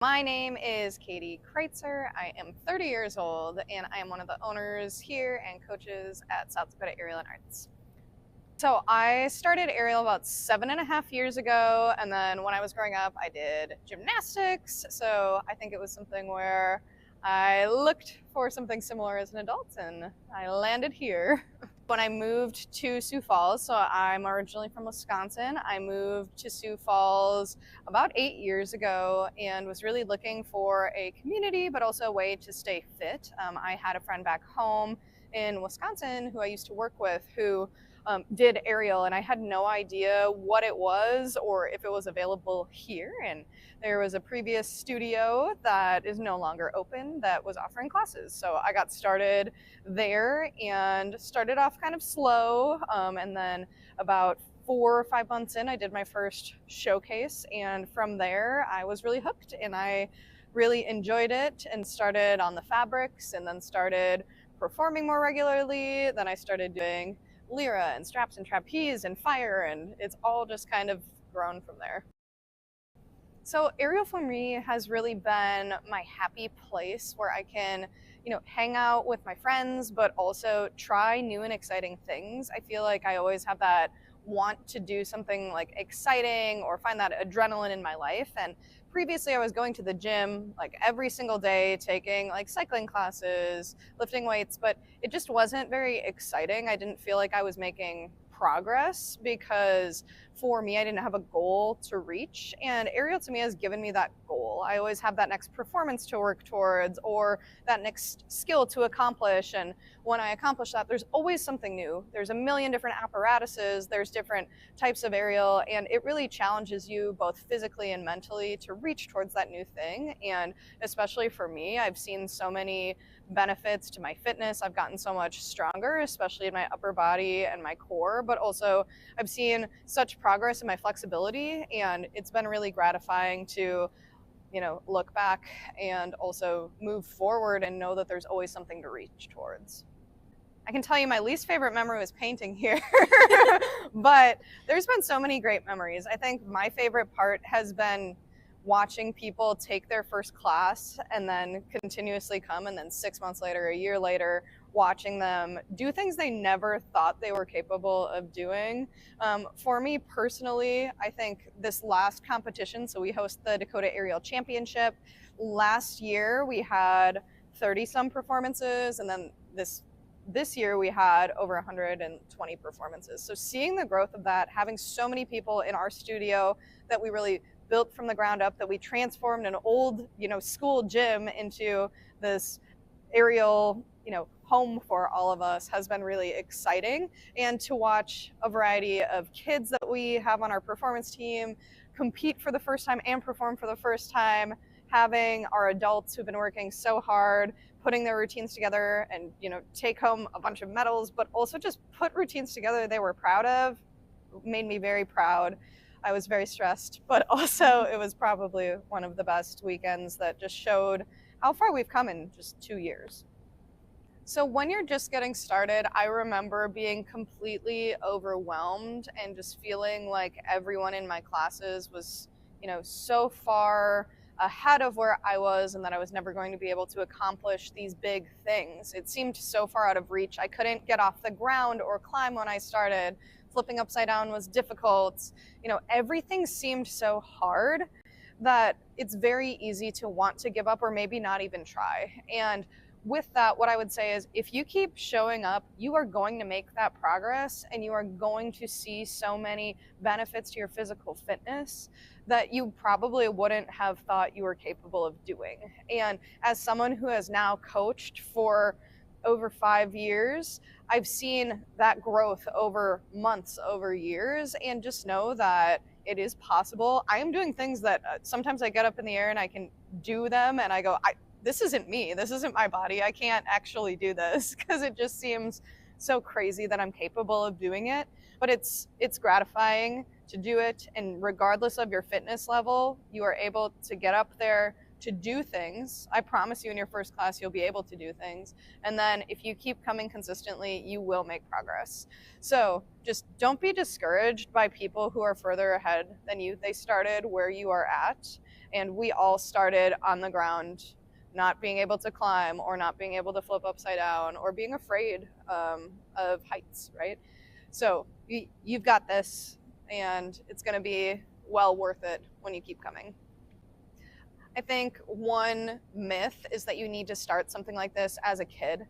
My name is Katie Kreitzer. I am 30 years old and I am one of the owners here and coaches at South Dakota Aerial Arts. So I started aerial about 7.5 years ago, and then when I was growing up I did gymnastics, so I think it was something where I looked for something similar as an adult and I landed here. When I moved to Sioux Falls, so I'm originally from Wisconsin, I moved to Sioux Falls about 8 years ago and was really looking for a community but also a way to stay fit. I had a friend back home in Wisconsin who I used to work with who did aerial, and I had no idea what it was or if it was available here. And there was a previous studio that is no longer open that was offering classes. So I got started there and started off kind of slow. And then about 4 or 5 months in, I did my first showcase. And from there, I was really hooked and I really enjoyed it and started on the fabrics and then started performing more regularly. Then I started doing lyra and straps and trapeze and fire, and it's all just kind of grown from there. So aerial for me has really been my happy place where I can, hang out with my friends, but also try new and exciting things. I feel like I always have that want to do something like exciting or find that adrenaline in my life. And previously I was going to the gym like every single day, taking like cycling classes, lifting weights, but it just wasn't very exciting. I didn't feel like I was making progress because for me, I didn't have a goal to reach, and aerial to me has given me that goal. I always have that next performance to work towards or that next skill to accomplish, and when I accomplish that, there's always something new. There's a million different apparatuses, there's different types of aerial, and it really challenges you both physically and mentally to reach towards that new thing. And especially for me, I've seen so many benefits to my fitness. I've gotten so much stronger, especially in my upper body and my core, but also I've seen such progress in my flexibility, and it's been really gratifying to, look back and also move forward and know that there's always something to reach towards. I can tell you my least favorite memory was painting here, but there's been so many great memories. I think my favorite part has been watching people take their first class and then continuously come, and then 6 months later, a year later, watching them do things they never thought they were capable of doing. For me personally, I think this last competition, so we host the Dakota Aerial Championship. Last year we had 30 some performances, and then this year we had over 120 performances. So seeing the growth of that, having so many people in our studio that we really built from the ground up, that we transformed an old, school gym into this aerial, home for all of us, has been really exciting. And to watch a variety of kids that we have on our performance team compete for the first time and perform for the first time, having our adults who've been working so hard, putting their routines together and, take home a bunch of medals, but also just put routines together they were proud of, made me very proud. I was very stressed, but also it was probably one of the best weekends that just showed how far we've come in just 2 years. So when you're just getting started, I remember being completely overwhelmed and just feeling like everyone in my classes was, so far ahead of where I was, and that I was never going to be able to accomplish these big things. It seemed so far out of reach. I couldn't get off the ground or climb when I started. Flipping upside down was difficult. Everything seemed so hard that it's very easy to want to give up or maybe not even try. And with that, what I would say is if you keep showing up, you are going to make that progress, and you are going to see so many benefits to your physical fitness that you probably wouldn't have thought you were capable of doing. And as someone who has now coached for over 5 years, I've seen that growth over months, over years, and just know that it is possible. I am doing things that sometimes I get up in the air and I can do them and I go, this isn't me, this isn't my body, I can't actually do this, because it just seems so crazy that I'm capable of doing it. But it's gratifying to do it, and regardless of your fitness level, you are able to get up there to do things. I promise you in your first class, you'll be able to do things. And then if you keep coming consistently, you will make progress. So just don't be discouraged by people who are further ahead than you. They started where you are at. And we all started on the ground, not being able to climb or not being able to flip upside down or being afraid of heights, right? So you've got this, and it's going to be well worth it when you keep coming. I think one myth is that you need to start something like this as a kid.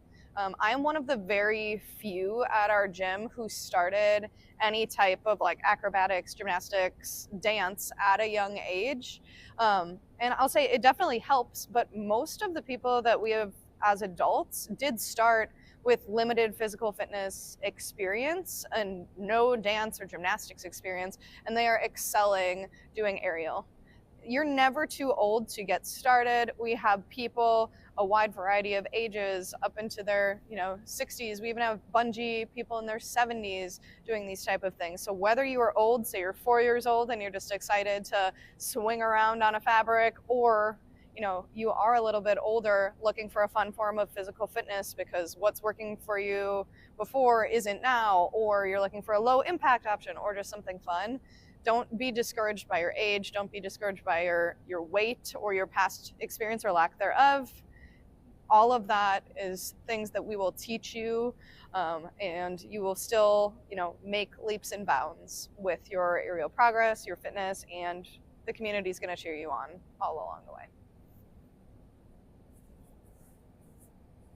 I am one of the very few at our gym who started any type of like acrobatics, gymnastics, dance at a young age. And I'll say it definitely helps, but most of the people that we have as adults did start with limited physical fitness experience and no dance or gymnastics experience, and they are excelling doing aerial. You're never too old to get started. We have people a wide variety of ages up into their 60s. We even have bungee people in their 70s doing these type of things. So whether you are old, say you're 4 years old and you're just excited to swing around on a fabric, or you are a little bit older looking for a fun form of physical fitness because what's working for you before isn't now, or you're looking for a low impact option or just something fun, don't be discouraged by your age. Don't be discouraged by your weight or your past experience or lack thereof. All of that is things that we will teach you, and you will still, make leaps and bounds with your aerial progress, your fitness, and the community is going to cheer you on all along the way.